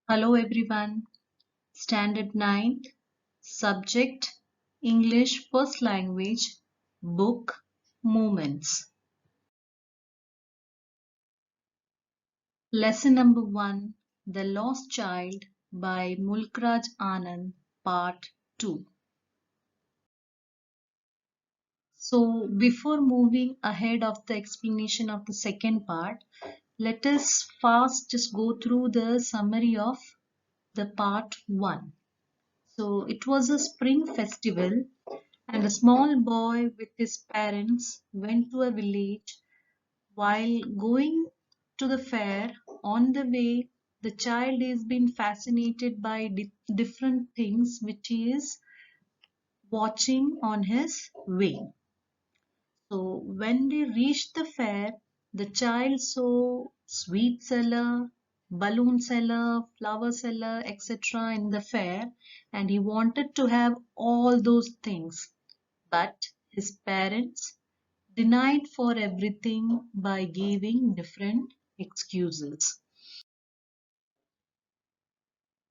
Hello everyone. Standard 9, subject English first language, book Moments. Lesson number 1, The Lost Child by Mulkraj Anand, Part 2. So before moving ahead of the explanation of the second part, let us first just go through the summary of the part 1. So it was a spring festival and a small boy with his parents went to a village. While going to the fair, on the way, the child is been fascinated by different things which he is watching on his way. So when they reached the fair, the child saw sweet seller, balloon seller, flower seller, etc. in the fair, and he wanted to have all those things. But his parents denied for everything by giving different excuses.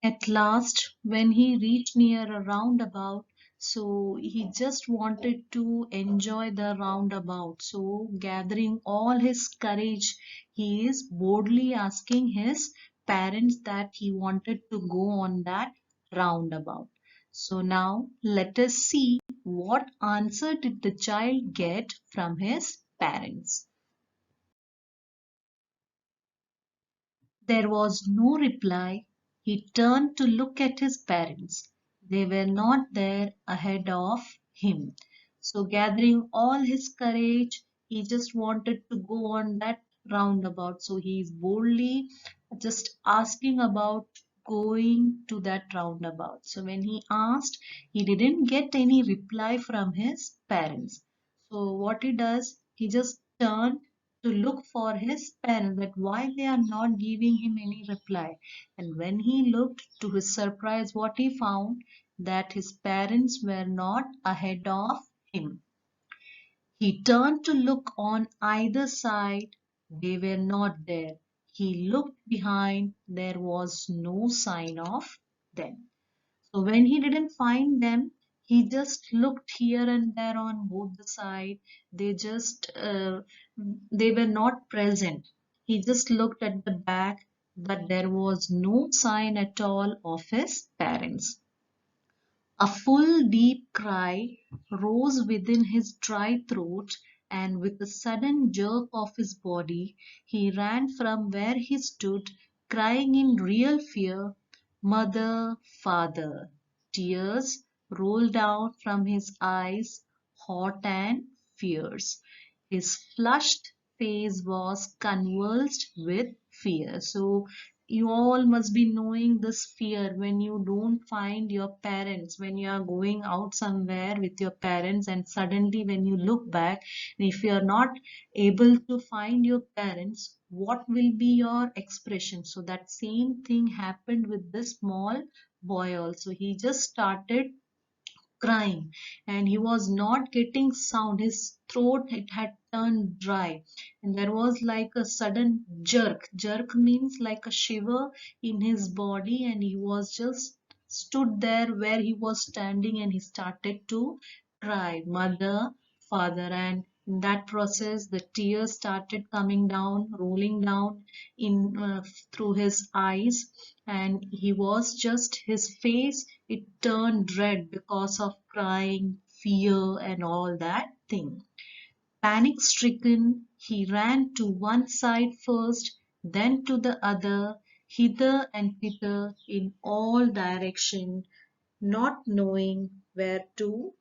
At last, when he reached near a roundabout, so he just wanted to enjoy the roundabout. So, gathering all his courage, he is boldly asking his parents that he wanted to go on that roundabout. So, now let us see what answer did the child get from his parents. There was no reply. He turned to look at his parents. They were not there ahead of him. So, gathering all his courage, he just wanted to go on that roundabout. So, he is boldly just asking about going to that roundabout. So, when he asked, he didn't get any reply from his parents. So, what he does, he just turned to look for his parents, that why they are not giving him any reply. And when he looked, to his surprise, what he found, that his parents were not ahead of him. He turned to look on either side. They were not there. He looked behind. There was no sign of them. So when he didn't find them, he just looked here and there on both the side. They were not present. He just looked at the back, but there was no sign at all of his parents. A full deep cry rose within his dry throat, and with a sudden jerk of his body, he ran from where he stood, crying in real fear, "Mother, father!" Tears rolled down from his eyes, hot and fierce. His flushed face was convulsed with fear. So you all must be knowing this fear when you don't find your parents, when you are going out somewhere with your parents, and suddenly when you look back, if you are not able to find your parents, what will be your expression? So that same thing happened with this small boy also. He just started crying and he was not getting sound. His throat, it had turned dry, and there was like a sudden jerk means like a shiver in his body, and he was just stood there where he was standing, and he started to cry, "Mother, father!" And in that process the tears started coming down, rolling down in through his eyes, and he was just, his face, it turned red because of crying, fear, and all that thing. Panic stricken, he ran to one side first, then to the other, hither and thither in all directions, not knowing where to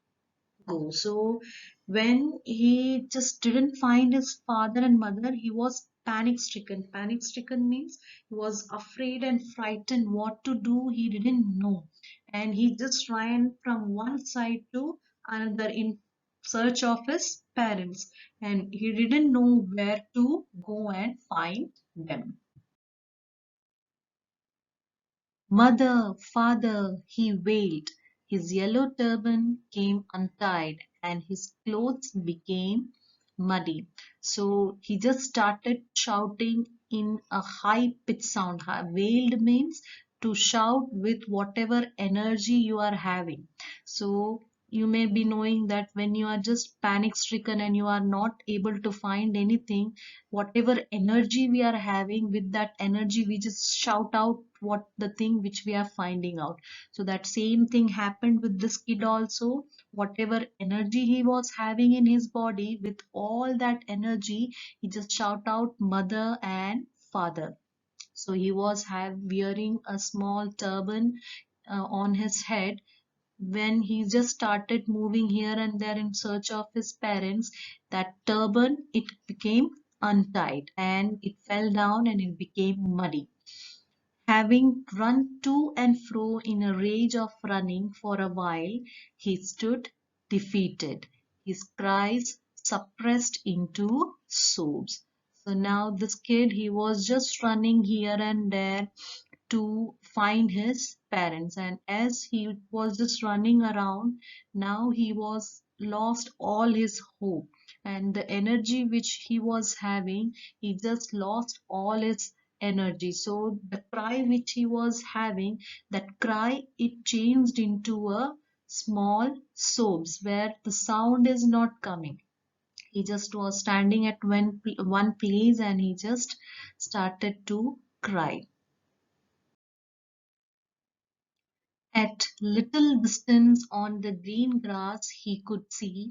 go. So when he just didn't find his father and mother, he was panic stricken. Panic stricken means he was afraid and frightened. What to do, he didn't know. And he just ran from one side to another in search of his parents. And he didn't know where to go and find them. "Mother, father!" he wailed. His yellow turban came untied and his clothes became muddy. So he just started shouting in a high pitched sound. Wailed means to shout with whatever energy you are having. So you may be knowing that when you are just panic stricken and you are not able to find anything, whatever energy we are having, with that energy we just shout out what the thing which we are finding out. So that same thing happened with this kid also. Whatever energy he was having in his body, with all that energy he just shout out mother and father. So he was wearing a small turban on his head. When he just started moving here and there in search of his parents, that turban, it became untied and it fell down and it became muddy. Having run to and fro in a rage of running for a while, he stood defeated, his cries suppressed into sobs. So now this kid, he was just running here and there to find his parents, and as he was just running around, now he was lost all his hope, and the energy which he was having, he just lost all his energy. So the cry which he was having, that cry, it changed into a small sobs where the sound is not coming. He just was standing at one place and he just started to cry. At little distance on the green grass he could see,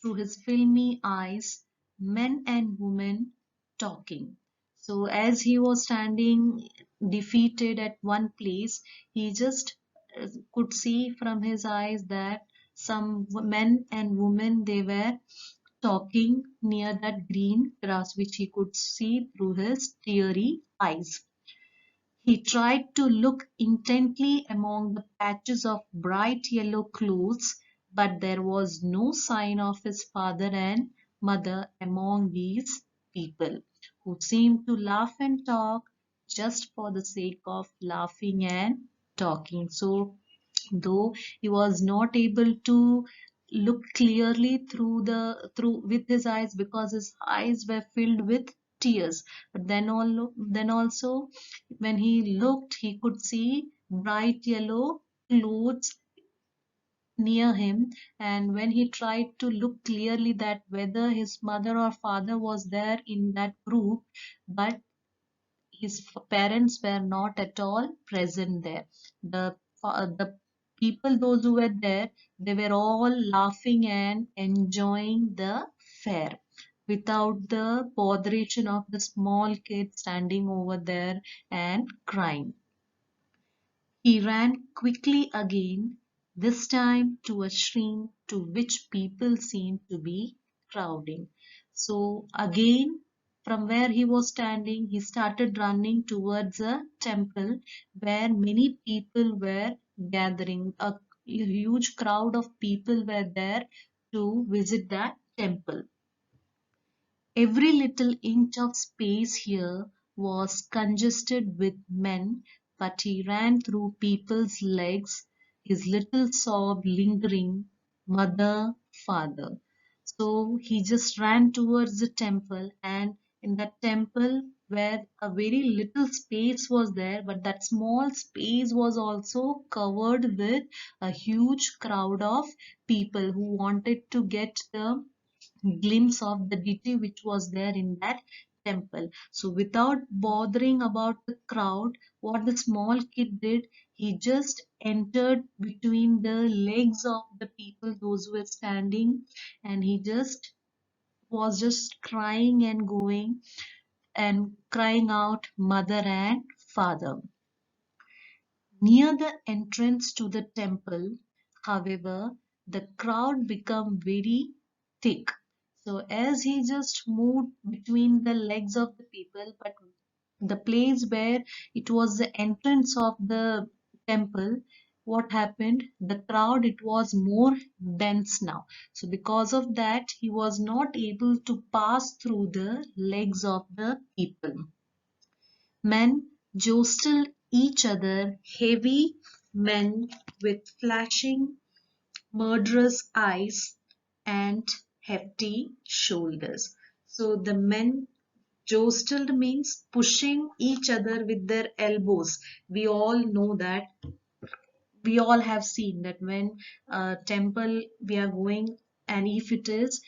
through his filmy eyes, men and women talking. So as he was standing defeated at one place, he just could see from his eyes that some men and women, they were talking near that green grass which he could see through his teary eyes. He tried to look intently among the patches of bright yellow clothes, but there was no sign of his father and mother among these people, who seemed to laugh and talk just for the sake of laughing and talking. So though he was not able to look clearly through with his eyes, because his eyes were filled with tears, but then also when he looked, he could see bright yellow clothes near him, and when he tried to look clearly that whether his mother or father was there in that group, but his parents were not at all present there. The people, those who were there, they were all laughing and enjoying the fair without the botheration of the small kid standing over there and crying. He ran quickly again, this time to a stream to which people seemed to be crowding. So again, from where he was standing, he started running towards a temple where many people were gathering. A huge crowd of people were there to visit that temple. Every little inch of space here was congested with men, but he ran through people's legs, his little sob lingering, mother, father. So he just ran towards the temple, and in that temple, where a very little space was there, but that small space was also covered with a huge crowd of people who wanted to get the glimpse of the deity which was there in that temple. So without bothering about the crowd, what the small kid did, he just entered between the legs of the people, those who were standing, and he just was just crying and going and crying out mother and father. Near the entrance to the temple, however, the crowd became very thick. So as he just moved between the legs of the people, but the place where it was the entrance of the temple, what happened? The crowd, it was more dense now. So because of that, he was not able to pass through the legs of the people. Men jostled each other, heavy men with flashing, murderous eyes and hefty shoulders. So the men Jostled means pushing each other with their elbows. We all know that, we all have seen that when temple we are going, and if it is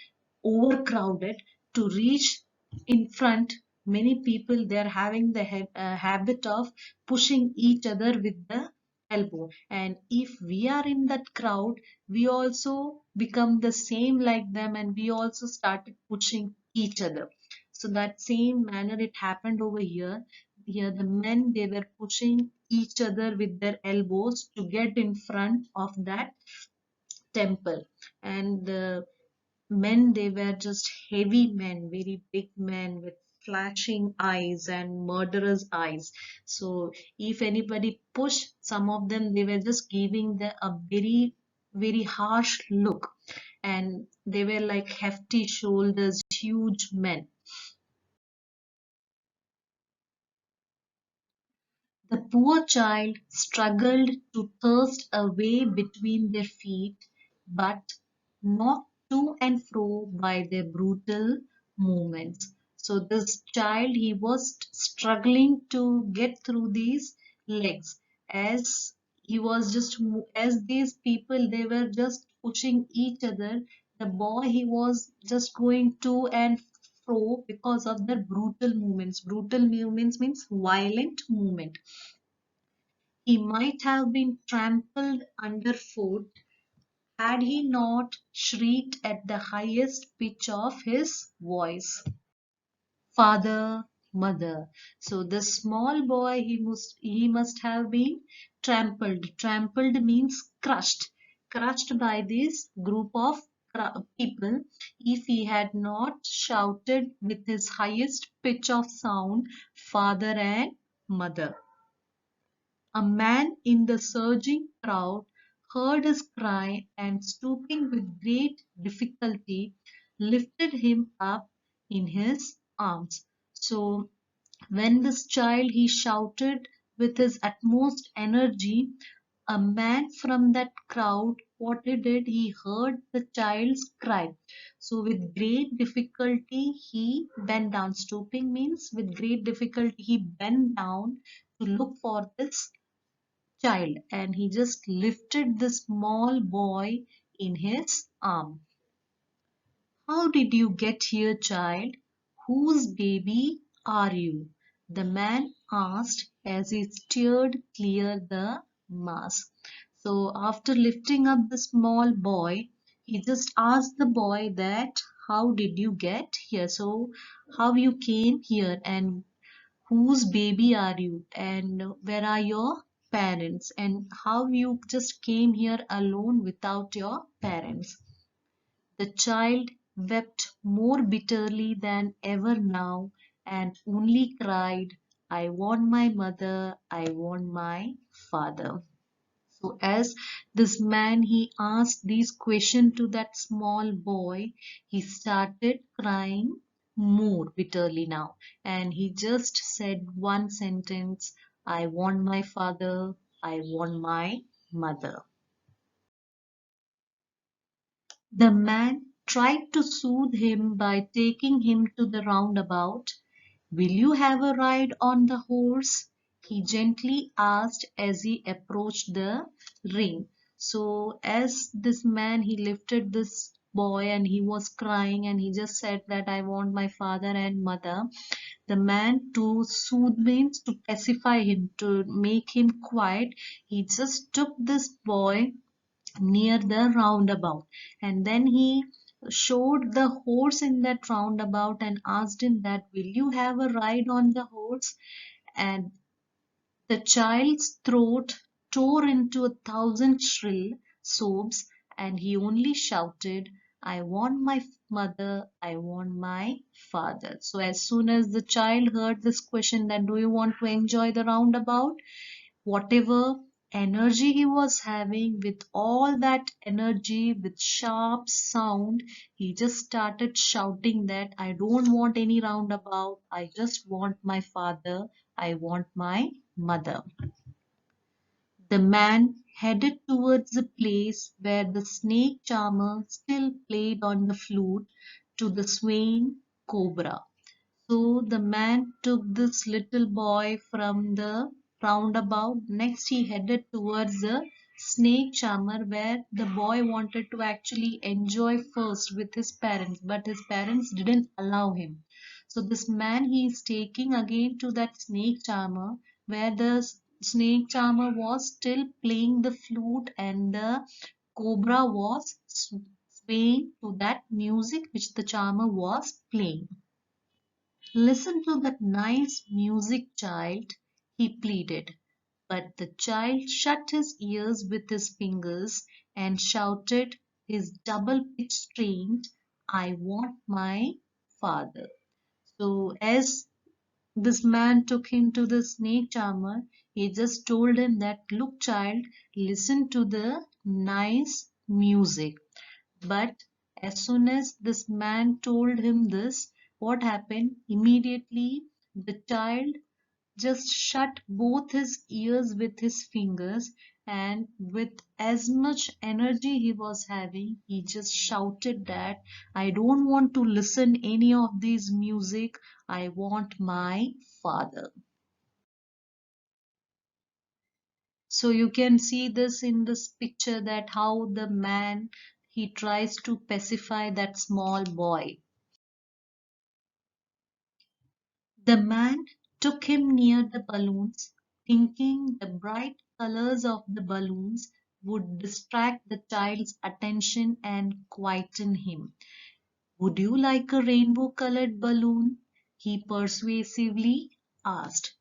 overcrowded, to reach in front, many people they are having the habit of pushing each other with the elbow, and if we are in that crowd, we also become the same like them, and we also started pushing each other. So that same manner it happened over here. Here the men they were pushing each other with their elbows to get in front of that temple, and the men they were just heavy men, very big men with flashing eyes and murderous eyes. So if anybody pushed some of them, they were just giving a very very harsh look, and they were like hefty shoulders, huge men. The poor child struggled to thrust a way between their feet, but knocked to and fro by their brutal movements. So this child he was struggling to get through these legs, as he was just as these people they were just pushing each other. The boy he was just going to and fro because of their brutal movements. Brutal movements means violent movement. He might have been trampled underfoot had he not shrieked at the highest pitch of his voice. Father, mother. So the small boy he must have been trampled. Trampled means crushed. Crushed by this group of people if he had not shouted with his highest pitch of sound, father and mother. A man in the surging crowd heard his cry and stooping with great difficulty lifted him up in his arms. So when this child he shouted with his utmost energy, a man from that crowd what he did, he heard the child's cry. So with great difficulty he bent down. Stooping means with great difficulty he bent down to look for this child, and he just lifted the small boy in his arm. How did you get here, child? Whose baby are you? The man asked as he steered clear the mass. So after lifting up the small boy, he just asked the boy that how did you get here? So how you came here, and whose baby are you, and where are your parents, and how you just came here alone without your parents. The child wept more bitterly than ever now, and only cried, I want my mother, I want my father. So as this man he asked these questions to that small boy, he started crying more bitterly now, and he just said one sentence, I want my father, I want my mother. The man tried to soothe him by taking him to the roundabout. Will you have a ride on the horse? He gently asked as he approached the ring. So, as this man he lifted this boy and he was crying and he just said that I want my father and mother. The man, to soothe means to pacify him, to make him quiet, he just took this boy near the roundabout, and then he showed the horse in that roundabout and asked him that will you have a ride on the horse. And the child's throat tore into 1,000 shrill sobs, and he only shouted, I want my mother, I want my father. So as soon as the child heard this question that do you want to enjoy the roundabout, whatever energy he was having, with all that energy with sharp sound, he just started shouting that I don't want any roundabout, I just want my father, I want my mother. The man headed towards the place where the snake charmer still played on the flute to the swaying cobra. So the man took this little boy from the roundabout. Next, he headed towards the snake charmer where the boy wanted to actually enjoy first with his parents, but his parents didn't allow him. So this man he is taking again to that snake charmer where the snake charmer was still playing the flute and the cobra was swaying to that music which the charmer was playing. "Listen to that nice music, child," he pleaded. But the child shut his ears with his fingers and shouted his double-pitched strain, "I want my father." So as this man took him to the snake charmer, he just told him that, "Look, child, listen to the nice music." But as soon as this man told him this, what happened? Immediately the child just shut both his ears with his fingers, and with as much energy he was having, he just shouted that, "I don't want to listen any of these music. I want my father." So you can see this in this picture that how the man he tries to pacify that small boy. The man took him near the balloons, thinking the bright colors of the balloons would distract the child's attention and quieten him. "Would you like a rainbow colored balloon?" he persuasively asked.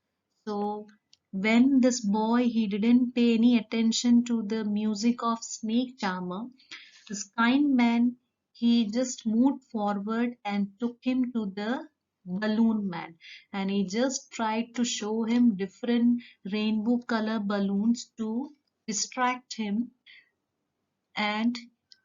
So when this boy he didn't pay any attention to the music of snake charmer, this kind man, he just moved forward and took him to the balloon man, and he just tried to show him different rainbow color balloons to distract him and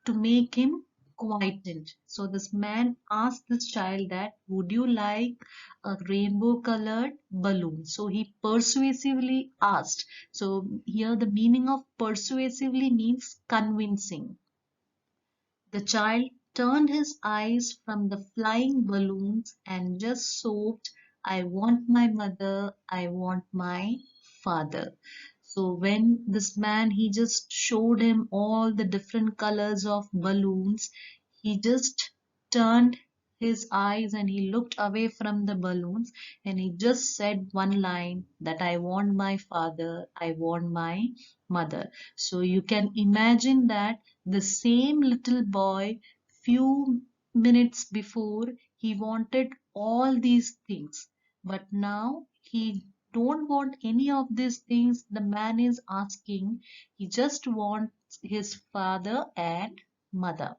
to make him quietened. So this man asked this child that, "Would you like a rainbow colored balloon?" So he persuasively asked. So here the meaning of persuasively means convincing. The child turned his eyes from the flying balloons and just sobbed, "I want my mother, I want my father." So when this man he just showed him all the different colors of balloons, he just turned his eyes and he looked away from the balloons and he just said one line that, "I want my father, I want my mother." So you can imagine that the same little boy, few minutes before, he wanted all these things, but now he don't want any of these things the man is asking. He just wants his father and mother.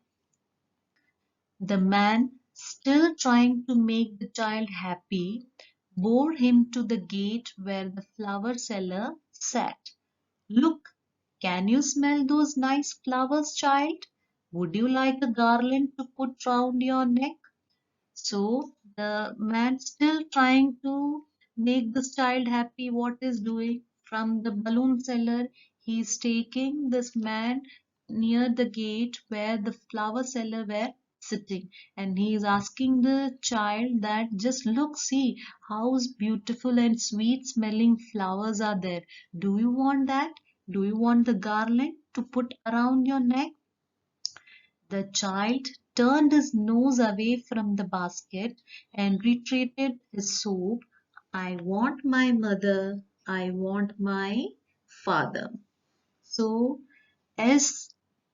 The man, still trying to make the child happy, bore him to the gate where the flower seller sat. "Look, can you smell those nice flowers, child? Would you like a garland to put round your neck?" So the man, still trying to make this child happy, what is doing? From the balloon seller, he is taking this man near the gate where the flower seller were sitting, and he is asking the child that, "Just look, see how beautiful and sweet smelling flowers are there. Do you want that? Do you want the garland to put around your neck?" The child turned his nose away from the basket and retreated his sob, "I want my mother, I want my father." So as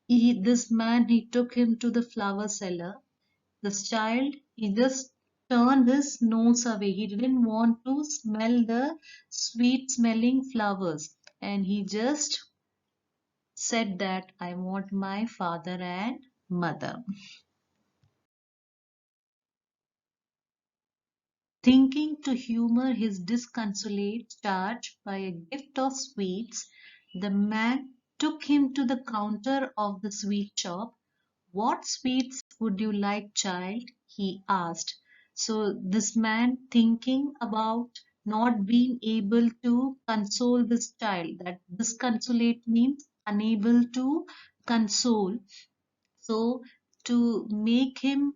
this man he took him to the flower seller, this child he just turned his nose away. He didn't want to smell the sweet smelling flowers, and he just said that, "I want my father and mother." Thinking to humor his disconsolate charge by a gift of sweets, the man took him to the counter of the sweet shop. "What sweets would you like, child?" he asked. So this man, thinking about not being able to console this child, that disconsolate means unable to console. So to make him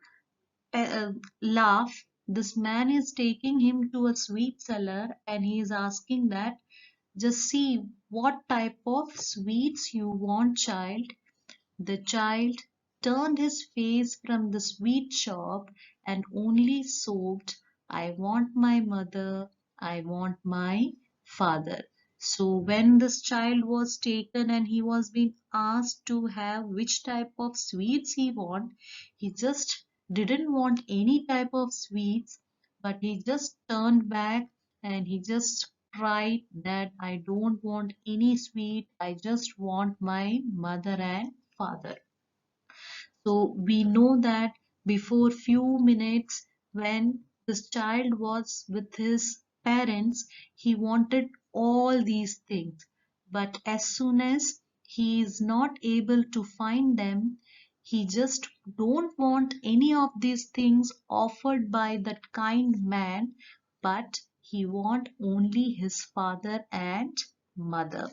laugh, this man is taking him to a sweet seller and he is asking that, just see what type of sweets you want, child. The child turned his face from the sweet shop and only sobbed, I want my mother, I want my father. So when this child was taken and he was being asked to have which type of sweets he want, he just didn't want any type of sweets, but he just turned back and he just cried that I don't want any sweet, I just want my mother and father. So we know that before few minutes when this child was with his parents, he wanted all these things. But as soon as he is not able to find them, he just don't want any of these things offered by that kind man, but he want only his father and mother.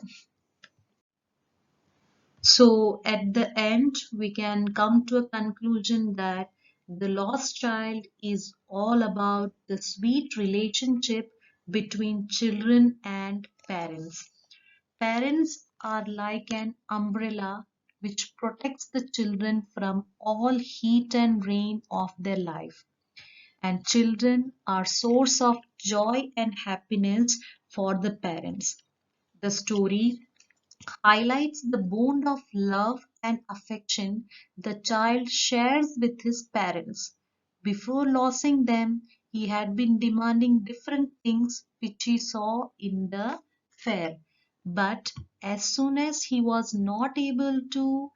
So at the end, we can come to a conclusion that the lost child is all about the sweet relationship between children and parents. Parents are like an umbrella which protects the children from all heat and rain of their life. And children are source of joy and happiness for the parents. The story highlights the bond of love and affection the child shares with his parents. Before losing them, he had been demanding different things which he saw in the fair. But as soon as he was not able to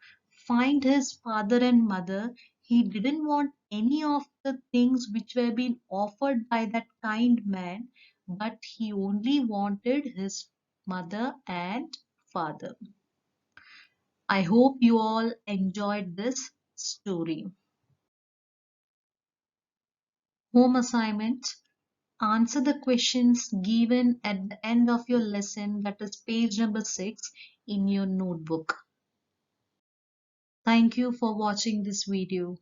find his father and mother, he didn't want any of the things which were being offered by that kind man, but he only wanted his mother and father. I hope you all enjoyed this story. Home assignment. Answer the questions given at the end of your lesson, that is page number 6 in your notebook. Thank you for watching this video.